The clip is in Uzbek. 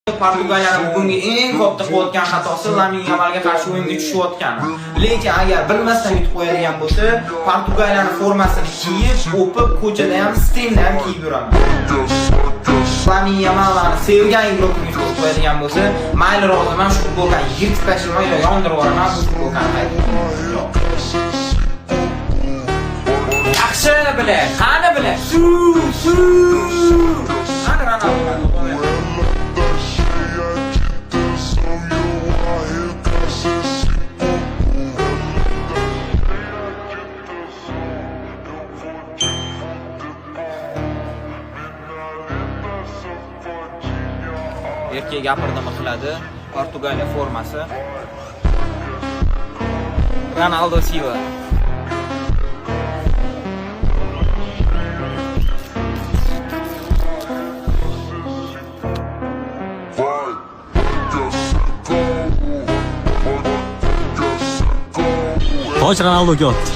Portugaliyaning bugungi eng katta qilayotgan xatosi Lamine Yamalga qarshi o'yinga tushayotgani. Lekin agar bilmasdan yutib qo'yadigan bo'lsa, Portugaliyaning formasini kiyib, o'pib, ko'chada ham, stenda ham kiyib yuraman. Lamine Yamalni sevgan ig'roqni yutib qo'yadigan bo'lsa, mayli roziman shu futbolkani yirtib tashlaman yoki yondirib yuboraman bu futbolkani. Yaxshi bile, qani bile. Qani Ronaldo. Erkek gapirdimi qiladi. Portugaliya formasi. Ronaldo Silva. Tosh Ronaldoga otdi.